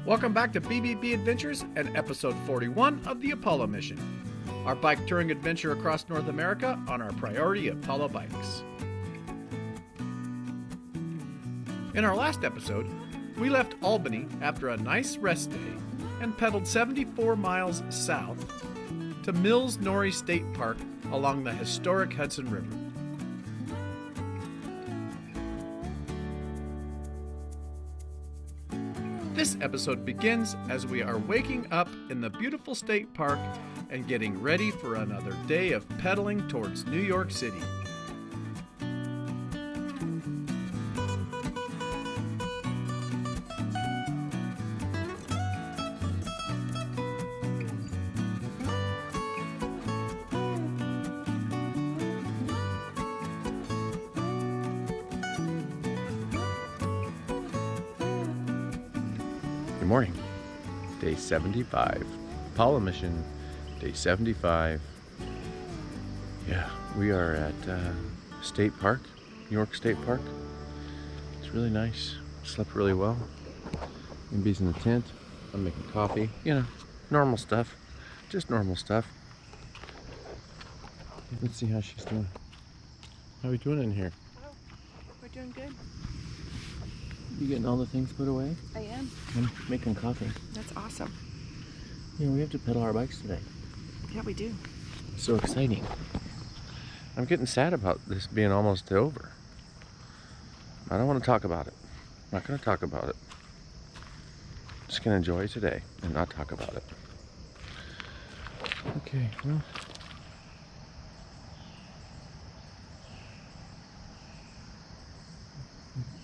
Welcome back to BBB Adventures and episode 41 of the Apollo mission, our bike touring adventure across North America on our priority Apollo bikes. In our last episode, we left Albany after a nice rest day and pedaled 74 miles south to Mills Norrie State Park along the historic Hudson River. This episode begins as we are waking up in the beautiful state park and getting ready for another day of pedaling towards New York City. Good morning. Day 75. Apollo mission, day 75. Yeah, we are at State Park, New York State Park. It's really nice. Slept really well. MB's in the tent. I'm making coffee. You know, normal stuff. Just normal stuff. Let's see how she's doing. How are we doing in here? Oh, we're doing good. You getting all the things put away? I am. I'm making coffee. That's awesome. Yeah, we have to pedal our bikes today. Yeah, we do. So exciting. I'm getting sad about this being almost over. I don't want to talk about it. I'm not going to talk about it. Just going to enjoy today and not talk about it. Okay, well.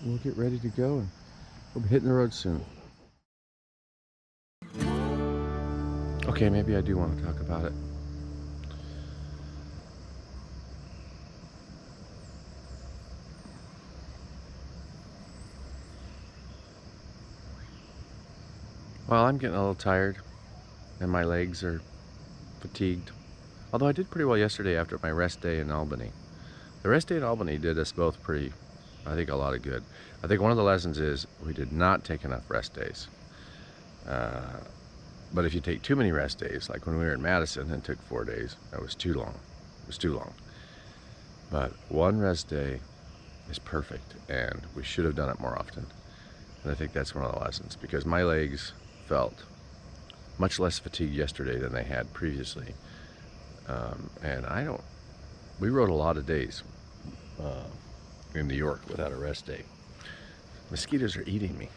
We'll get ready to go and we'll be hitting the road soon. Okay, maybe I do want to talk about it. Well, I'm getting a little tired and my legs are fatigued. Although I did pretty well yesterday after my rest day in Albany. The rest day in Albany did us both I think a lot of good. I think one of the lessons is we did not take enough rest days. But if you take too many rest days, like when we were in Madison and took 4 days, that was too long. It was too long. But one rest day is perfect, and we should have done it more often. And I think that's one of the lessons, because my legs felt much less fatigued yesterday than they had previously. And we rode a lot of days in New York without a rest day. Mosquitoes are eating me.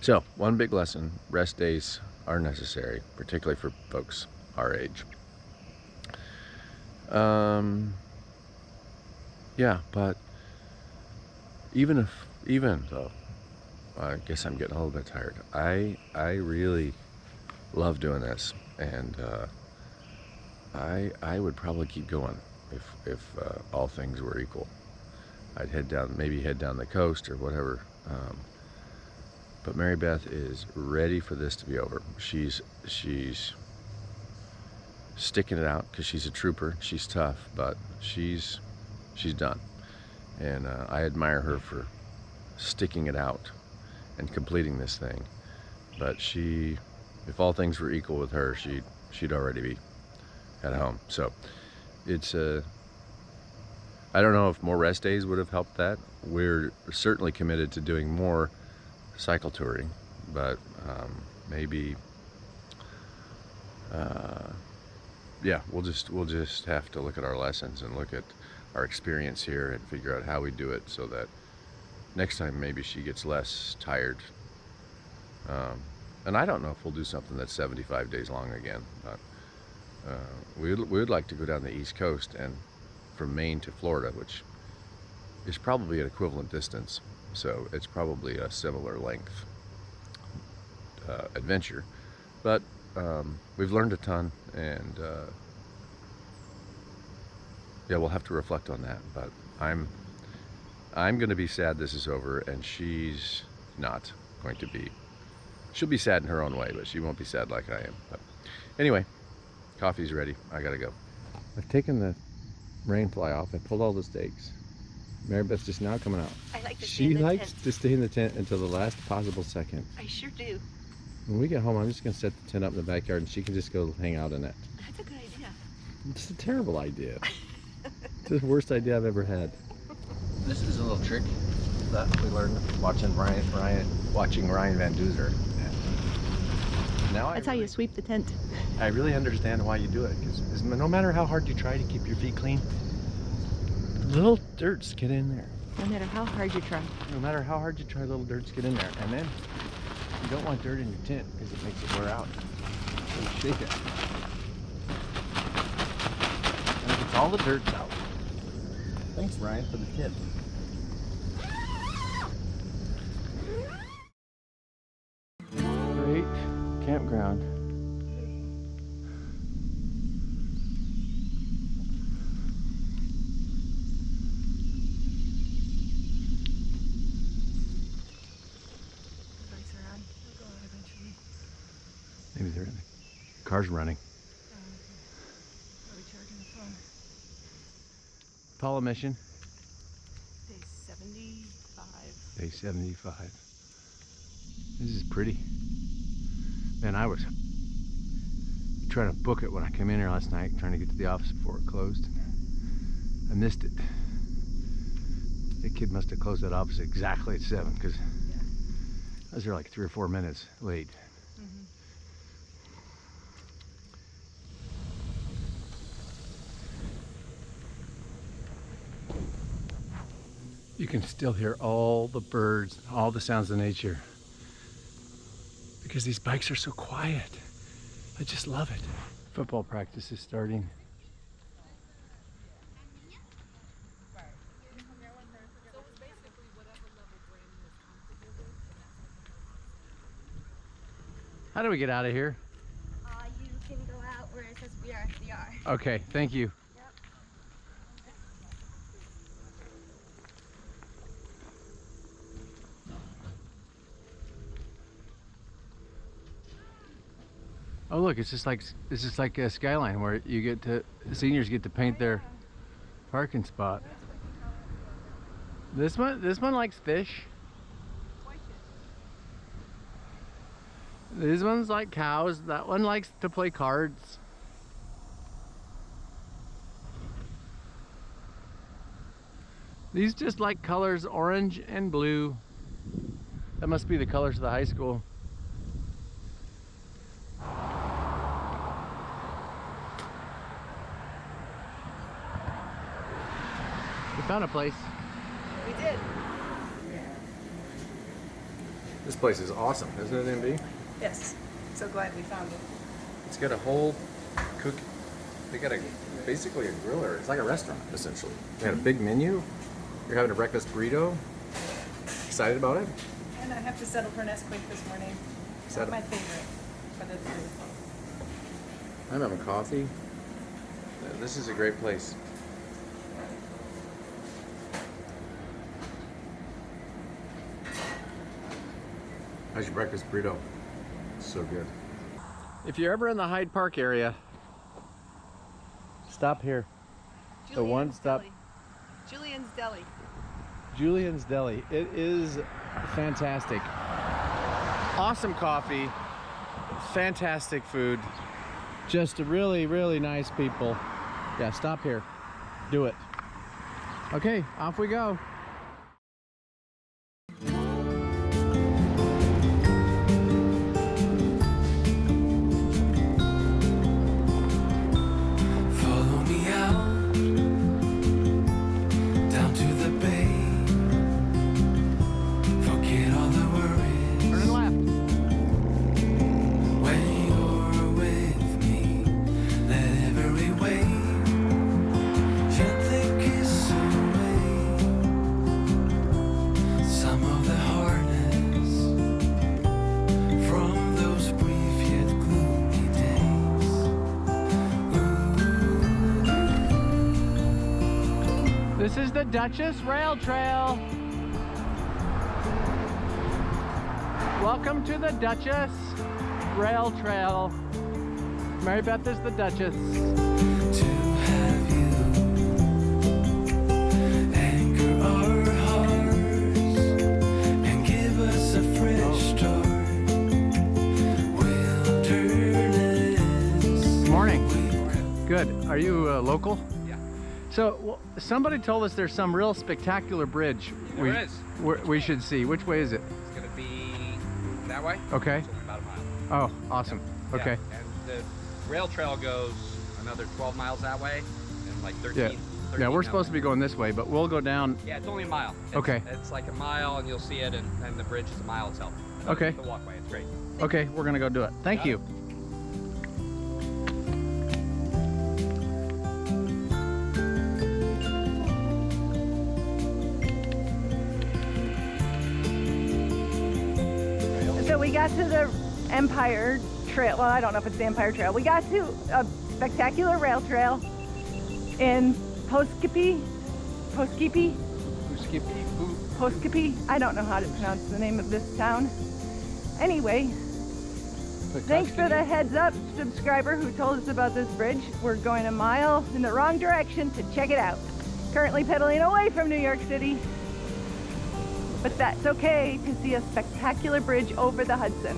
So, one big lesson, rest days are necessary, particularly for folks our age. Yeah, but even though, I guess I'm getting a little bit tired, I really love doing this, and I would probably keep going if all things were equal. I'd maybe head down the coast or whatever. But Mary Beth is ready for this to be over. She's sticking it out because she's a trooper. She's tough, but she's done. And I admire her for sticking it out and completing this thing. But if all things were equal with her, she'd already be at home. So it's I don't know if more rest days would have helped that. We're certainly committed to doing more cycle touring, but maybe yeah, we'll just have to look at our lessons and look at our experience here and figure out how we do it so that next time maybe she gets less tired. And I don't know if we'll do something that's 75 days long again, but we would like to go down the East Coast and from Maine to Florida, which is probably an equivalent distance. So it's probably a similar length adventure, but we've learned a ton, and yeah, we'll have to reflect on that. But I'm going to be sad this is over, and she's not going to be. She'll be sad in her own way, but she won't be sad like I am. But anyway, coffee's ready. I gotta go. I've taken the rain fly off. I pulled all the stakes. Mary Beth's just now coming out. I like to stay She in the likes tent. to stay in the tent until the last possible second. I sure do. When we get home, I'm just going to set the tent up in the backyard and she can just go hang out in it. That's a good idea. It's a terrible idea. It's the worst idea I've ever had. This is a little trick that we learned watching Ryan Van Duzer. Now That's how you sweep the tent. I really understand why you do it, because no matter how hard you try to keep your feet clean, little dirts get in there. No matter how hard you try. No matter how hard you try, little dirts get in there. And then you don't want dirt in your tent because it makes it wear out. So you shake it. And it gets all the dirt out. Thanks, Ryan, for the tip. Great campground. Lights are on. They'll go out eventually. Maybe they're in the car's running. Are we charging the phone? Apollo mission. Day 75. Day 75. This is pretty. Man, I was trying to book it when I came in here last night, trying to get to the office before it closed. I missed it. The kid must have closed that office exactly at 7 because I was there like 3 or 4 minutes late. You can still hear all the birds, all the sounds of nature. Because these bikes are so quiet. I just love it. Football practice is starting. How do we get out of here? You can go out where it says BRCR. Okay, thank you. Yep. Oh look, it's just like a Skyline where you get to seniors get to paint their parking spot. This one likes fish. These ones like cows. That one likes to play cards. These just like colors orange and blue. That must be the colors of the high school. We found a place. We did. This place is awesome, isn't it, MB? Yes. So glad we found it. It's got a whole cook. They got basically a griller. It's like a restaurant essentially. They had a big menu. You're having a breakfast burrito. Excited about it? And I have to settle for Nesquik this morning. It's not my favorite, but it's beautiful. I'm having coffee. This is a great place. How's your breakfast burrito? So good. If you're ever in the Hyde Park area, stop here. The one stop. Julian's Deli. Julian's Deli. It is fantastic. Awesome coffee. Fantastic food. Just really, really nice people. Yeah, stop here. Do it. Okay, off we go. Follow me out, down to the bay. Forget all the worries. Turn left. When you're with me, let every wave gently kiss away some of the hardness from those brief yet gloomy days. This is the Duchess Rail Trail. Welcome to the Duchess Rail Trail. Mary Beth is the Duchess. To have you anchor Good. Are you local? Yeah. So somebody told us there's some real spectacular bridge There is. we should see. Which way is it? It's going to be that way. Okay. It's only about a mile. Oh, awesome. Yeah. Okay. And the rail trail goes another 12 miles that way and like 13. Yeah. 13 Yeah, we're that supposed to way. be going this way, but we'll go down. Yeah, it's only a mile. Okay. It's like a mile and you'll see it, and the bridge is a mile itself. Okay. The walkway, it's great. Okay, we're gonna go do it. Thank you. So we got to the Empire Trail. Well, I don't know if it's the Empire Trail. We got to a spectacular rail trail in Poskipi. I don't know how to pronounce the name of this town. Anyway, thanks for the heads up subscriber who told us about this bridge. We're going a mile in the wrong direction to check it out. Currently pedaling away from New York City. But that's okay to see a spectacular bridge over the Hudson.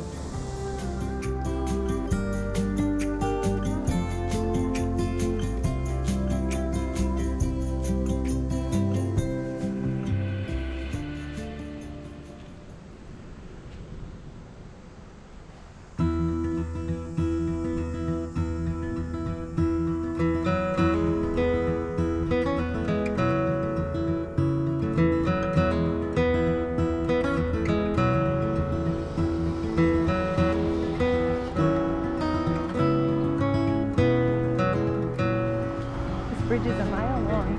This bridge is a mile long.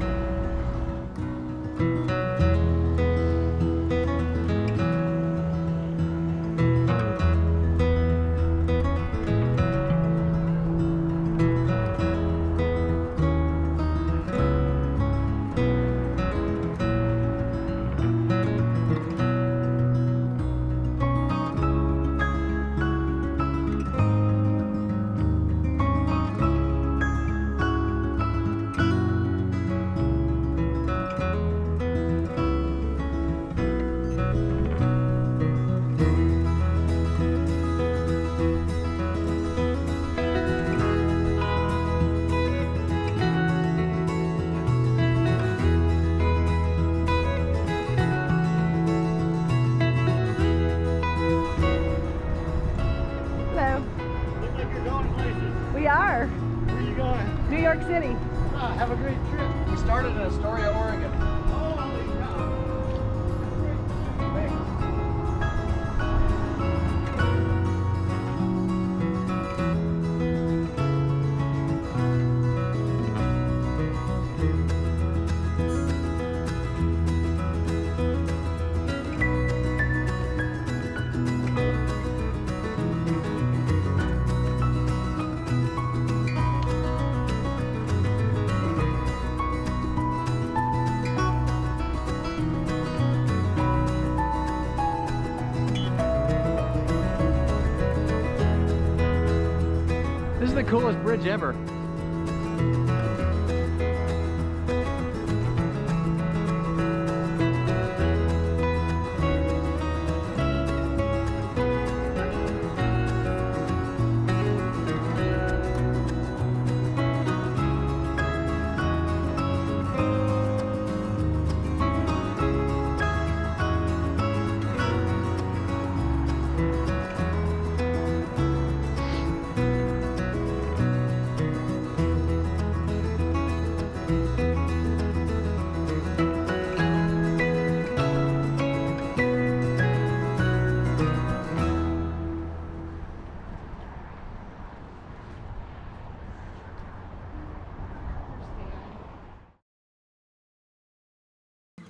Hello. Look like you're going places. We are. Where are you going? New York City. Ah, have a great trip. We started in Astoria, Oregon. Holy cow. This is the coolest bridge ever.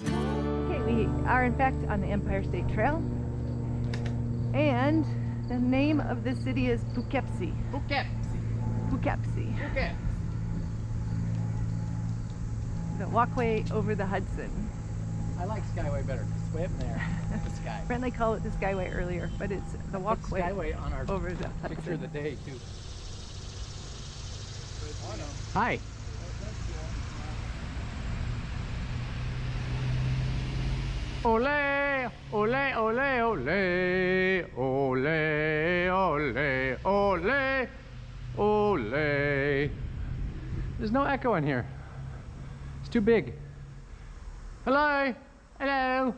Okay, we are in fact on the Empire State Trail. And the name of the city is Poughkeepsie. Poughkeepsie. The walkway over the Hudson. I like Skyway better. It's way up there. The sky. Friendly called it the Skyway earlier, but it's the Put walkway Skyway on our over the picture of the Hudson. day too. Hi. Ole, ole, ole, ole, ole, ole, ole, ole. There's no echo in here. It's too big. Hello? Hello?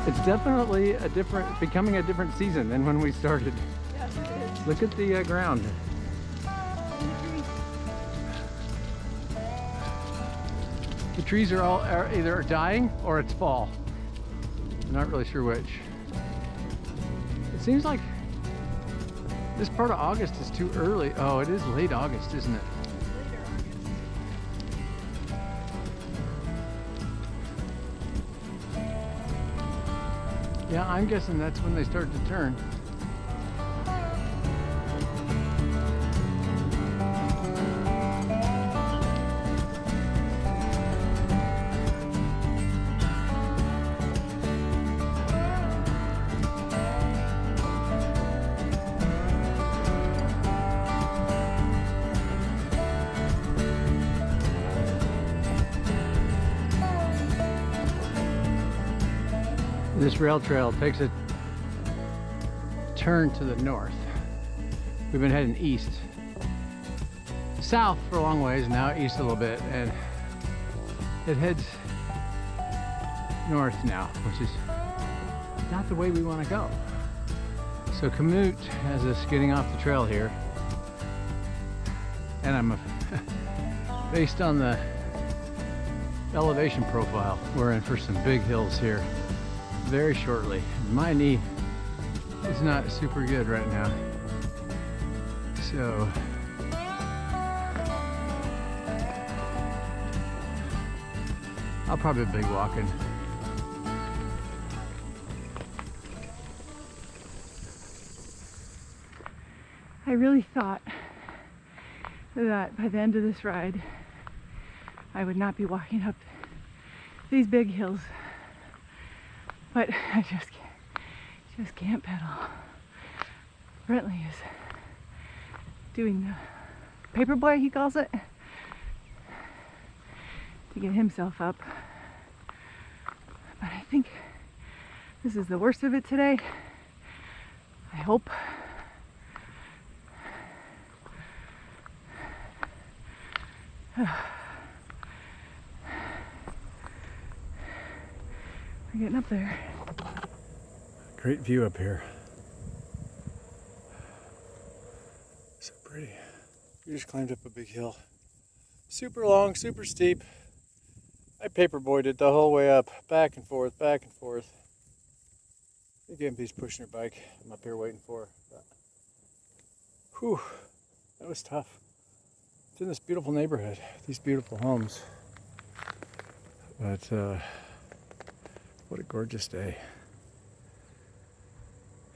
It's definitely becoming a different season than when we started. Yes, it is. Look at the ground. The trees are either dying or it's fall. I'm not really sure which. It seems like this part of August is too early. Oh, it is late August, isn't it? Later August. Yeah, I'm guessing that's when they start to turn. This rail trail takes a turn to the north. We've been heading east, south for a long ways, now east a little bit, and it heads north now, which is not the way we want to go. So Kamut has us getting off the trail here, and I'm based on the elevation profile, we're in for some big hills here very shortly. My knee is not super good right now, so I'll probably be walking. I really thought that by the end of this ride, I would not be walking up these big hills, but I just can't pedal. Brentley is doing the paperboy, he calls it, to get himself up. But I think this is the worst of it today. I hope. We're getting up there. Great view up here. So pretty. We just climbed up a big hill. Super long, super steep. I paperboyed it the whole way up, back and forth, back and forth. Again, he's pushing her bike. I'm up here waiting for her. But, whew, that was tough. It's in this beautiful neighborhood, these beautiful homes. But what a gorgeous day.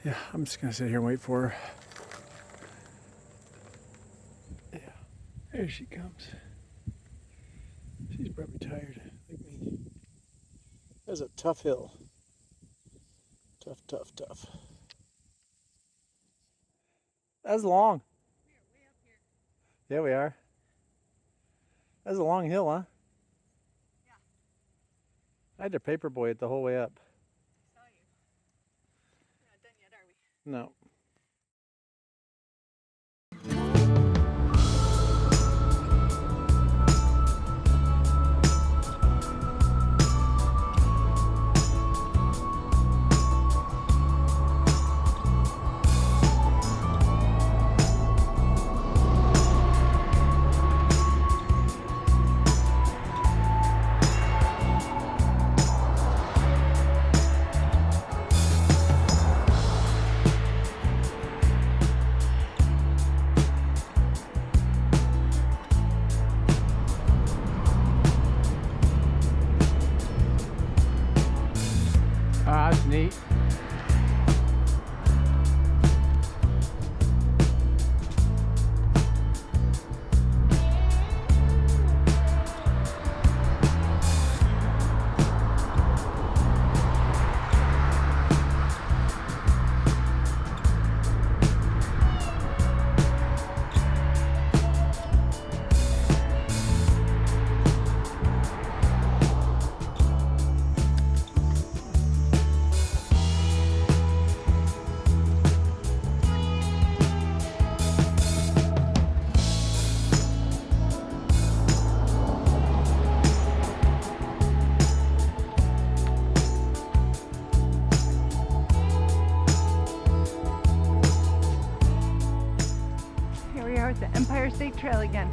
Yeah, I'm just gonna sit here and wait for her. Yeah, there she comes. She's probably tired, like me. That's a tough hill. Tough, tough, tough. That's long. We're way up here. Yeah, we are. That's a long hill, huh? Yeah. I had to paperboy it the whole way up. I saw you. We're not done yet, are we? No. Empire State Trail again.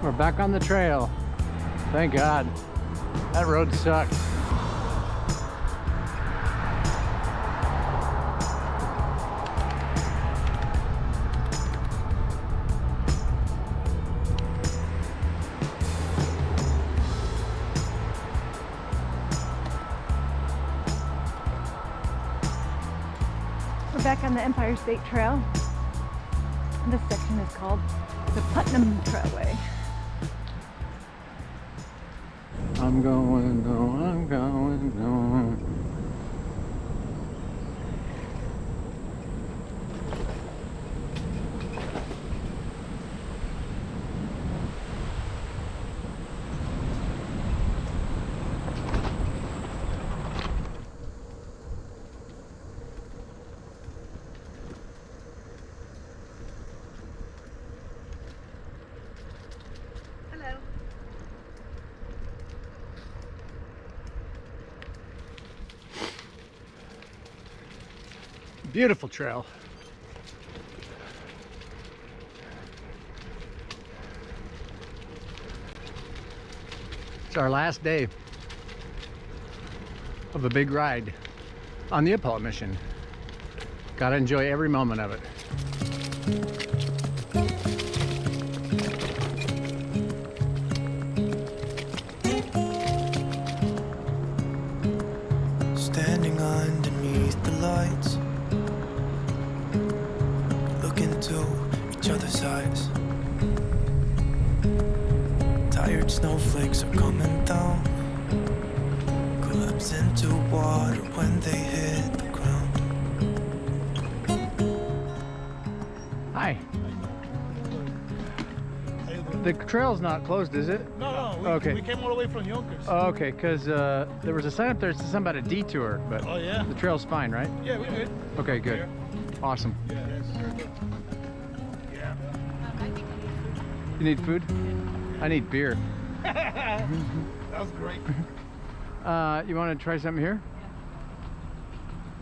We're back on the trail. Thank God. That road sucked. We're back on the Empire State Trail. This section is called the Putnam Trailway. I'm going, no, I'm going, no. Hello. Beautiful trail. It's our last day of a big ride on the Appalachia mission. Gotta enjoy every moment of it. Standing underneath the lights, look into each other's eyes. Tired snowflakes are coming down, collapse into water when they hit the ground. Hi. The trail's not closed, is it? No, Okay. we came all the way from Yonkers. Oh, okay, because there was a sign up there that said something about a detour, but Oh, yeah? the trail's fine, right? Yeah, we're good. Okay, good. Awesome. Yeah, yes, very good. Yeah. You need food? I need beer. That was great. You want to try something here?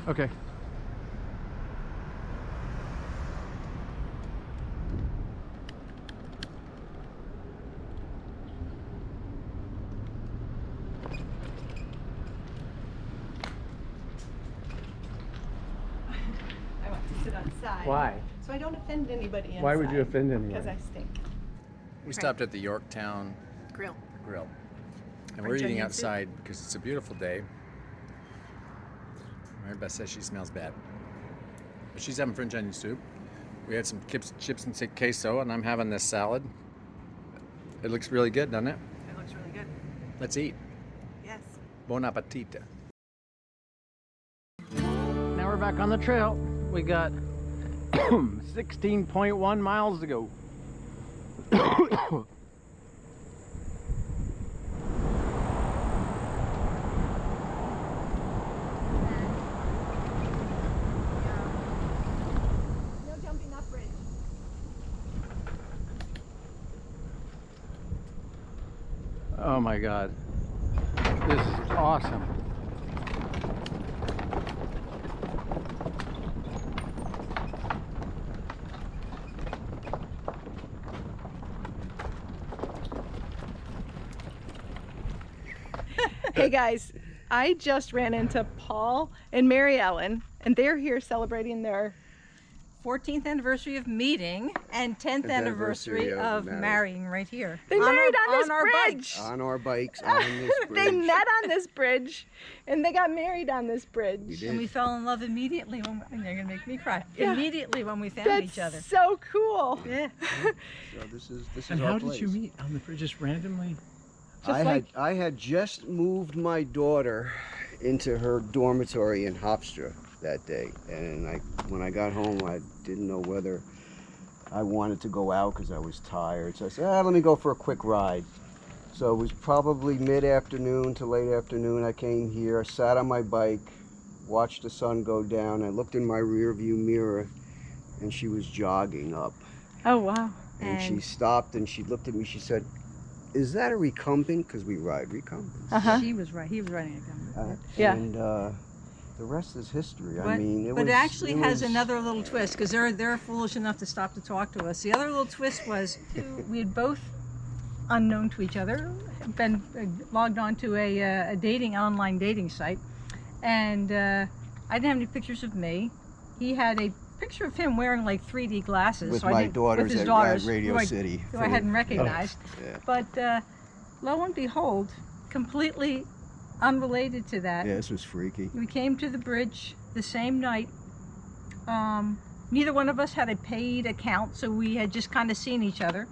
Okay. I want to sit outside. Why? So I don't offend anybody inside. Why would you offend anyone? Because I stink. We stopped at the Yorktown Grill. Grill. And we're French eating onion outside because it's a beautiful day. Mary Beth says she smells bad. But she's having French onion soup. We had some chips and queso, and I'm having this salad. It looks really good, doesn't it? It looks really good. Let's eat. Yes. Bon appetit. Now we're back on the trail. We got 16.1 miles to go. No jumping up bridge. Oh my God. This is awesome. Hey guys, I just ran into Paul and Mary Ellen, and they're here celebrating their 14th anniversary of meeting and 10th anniversary of marrying right here. They married on this our bridge. bikes. On our bikes, on this They bridge. met on this bridge, and they got married on this bridge. And we fell in love immediately when and they're gonna make me cry. Yeah. Immediately when we found That's each other. so cool. Yeah. So this is And our how place. did you meet on the bridge? Just randomly? I had just moved my daughter into her dormitory in Hofstra that day, and when I got home, I didn't know whether I wanted to go out because I was tired. So I said, let me go for a quick ride. So it was probably mid-afternoon to late afternoon. I came here, I sat on my bike, watched the sun go down. I looked in my rear view mirror, and she was jogging up. Oh, wow. And she stopped and she looked at me. She said, "Is that a recumbent? Because we ride recumbents." He was right. He was riding a gun. Yeah. And the rest is history. I But, mean, it actually has another little twist because they're foolish enough to stop to talk to us. The other little twist was we had both, unknown to each other, been logged onto a online dating site, and I didn't have any pictures of me. He had a picture of him wearing like 3D glasses. with so my I didn't, daughters with his at daughters, Radio who I, City. who I hadn't recognized. Yeah. But lo and behold, completely unrelated to that, Yeah, this was freaky. we came to the bridge the same night. Neither one of us had a paid account, so we had just kind of seen each other.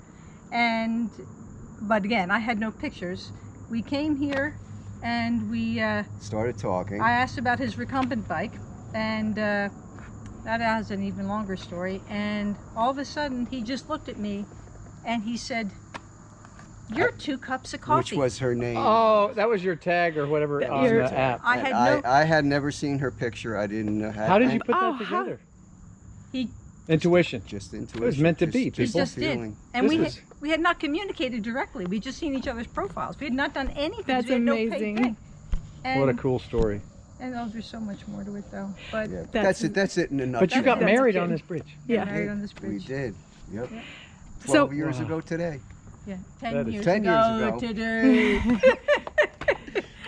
But again, I had no pictures. We came here and we Started talking. I asked about his recumbent bike, and that has an even longer story. And all of a sudden, he just looked at me and he said, "You're 2 cups of coffee." Which was her name. Oh, that was your tag or whatever on your the app. I had I had never seen her picture. I didn't know How did you put that together? He Intuition. Just intuition. It was meant to be, He people. just did. feeling. And This we had not communicated directly. We just seen each other's profiles. We had not done anything. That's we had no paid amazing. thing. And, What a cool story. And oh, there's so much more to it though. But Yeah, that's it. That's it in a nutshell. But you got That's married okay. on this bridge. we Yeah. married on this We bridge. did. Yep. Yeah. 12 So- years Wow. ago today. Yeah, That 10 is years 10 years ago ago. today.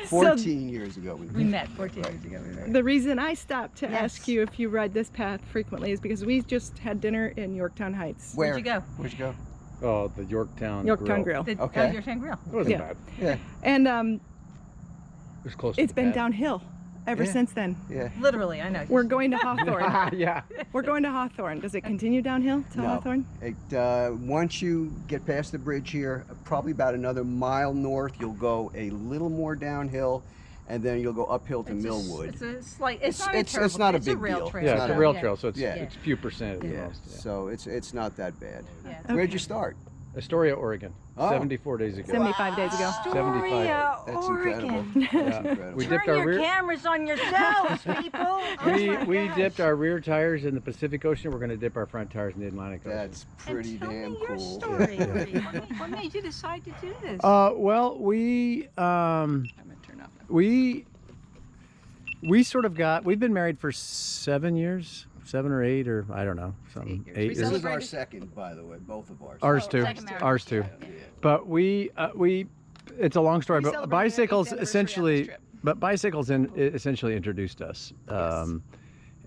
14 years ago. We met 14 years ago. We met. The reason I stopped to Yes. ask you if you ride this path frequently is because we just had dinner in Yorktown Heights. Where? Where'd you go? Where'd you go? Oh, the Yorktown Grill. The Okay. Yorktown Grill. It wasn't Yeah. bad. Yeah. And It was close it's to been bad. downhill ever Yeah. since then. Yeah. Literally, I know. We're going to Hawthorne. Yeah. We're going to Hawthorne. Does it continue downhill to No. Hawthorne? Once you get past the bridge here, probably about another mile north, you'll go a little more downhill, and then you'll go uphill to Millwood. It's a slight. It's not a it's terrible. not a it's big a rail deal. trail. Yeah, not it's a a- rail Yeah. trail, so it's Yeah. it's few percent at the Yeah. most. Yeah. So it's not that bad. Yeah. Where'd you start? Astoria, Oregon. Oh. 74 days ago. 75 days ago. 75. That's incredible. Yeah. That's incredible. We dipped Turn our your rear. cameras on yourselves, people. We dipped our rear tires in the Pacific Ocean. We're going to dip our front tires in the Atlantic Ocean. That's pretty Tell damn me your cool. story. What made you decide to do this? Well, we I'm gonna turn off. we sort of got. We've been married for 7 years, 7 or 8, or I don't know, something. 8 years. 8 This years. is our second, by the way, both of ours. Ours Oh, too. second marriage. Ours too. Yeah. But we it's a long story. We But celebrated our 8th bicycles anniversary on this essentially, trip. but bicycles essentially introduced us.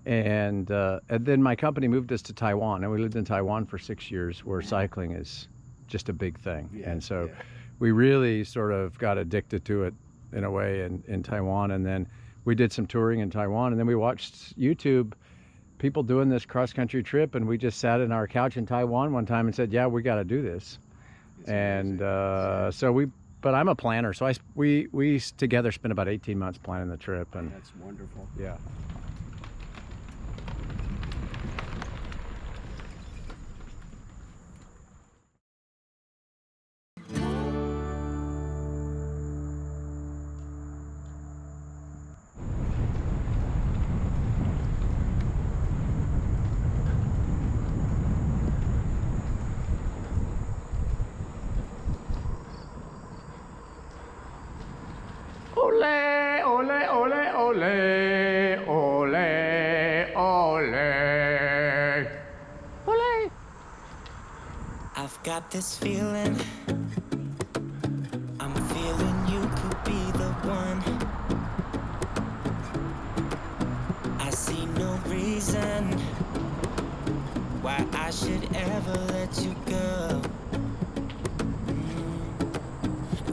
And then my company moved us to Taiwan, and we lived in Taiwan for 6 years, where cycling is just a big thing. Yeah, And so yeah. we really sort of got addicted to it in a way in Taiwan. And then we did some touring in Taiwan, and then we watched YouTube people doing this cross-country trip, and we just sat in our couch in Taiwan one time and said, yeah, we got to do this. It's And amazing. but I'm a planner, so we together spent about 18 months planning the trip. And That's wonderful. yeah. Ole, ole, ole, ole, ole, ole. Ole. I've got this feeling. I'm feeling you could be the one. I see no reason why I should ever let you go.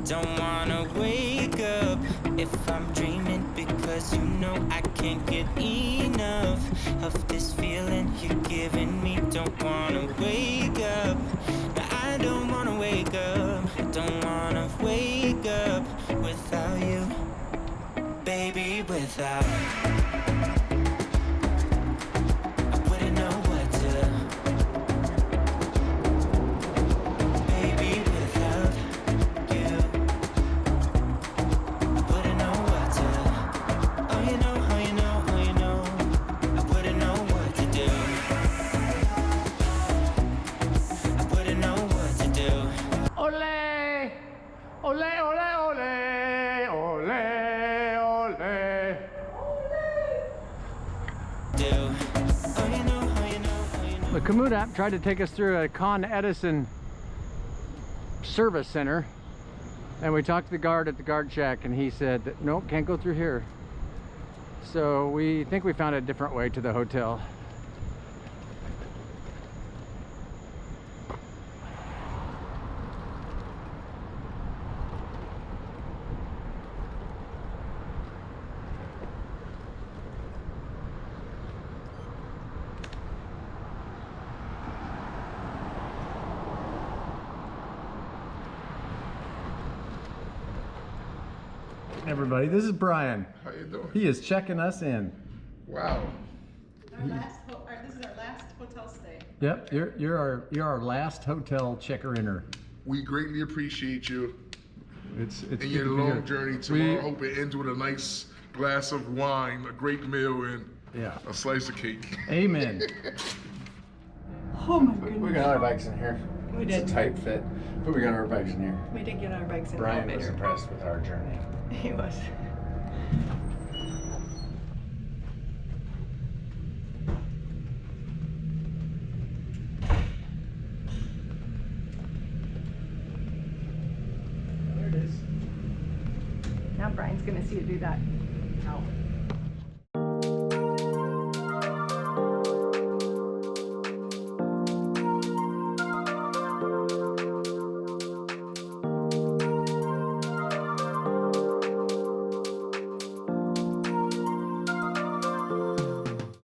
Don't wanna wake up if I'm dreaming, because you know I can't get enough of this feeling you're giving me. Don't wanna wake up. No, I don't wanna wake up. Don't wanna wake up without you, baby, without. I wouldn't know what to. Baby, without you, I wouldn't know what to. Oh, you know, oh, you know, oh, you know, I wouldn't know what to do. The Komoot app tried to take us through a Con Edison service center, and we talked to the guard at the guard shack, and he said, nope, can't go through here. So we think we found a different way to the hotel. Everybody, this is Brian. How you doing? He is checking us in. Wow. This is our last hotel stay. Yep, you're our last hotel checker-inner. We greatly appreciate you It's and good your to be here. long journey tomorrow. Hope it ends with a nice glass of wine, a great meal, and Yeah. a slice of cake. Amen. Oh my goodness. We got our bags in here. We It's did. a tight fit, but we got our bags in here. We did get our bikes in the Brian was elevator. impressed with our journey. He was. There it is. Now Brian's gonna see you do that.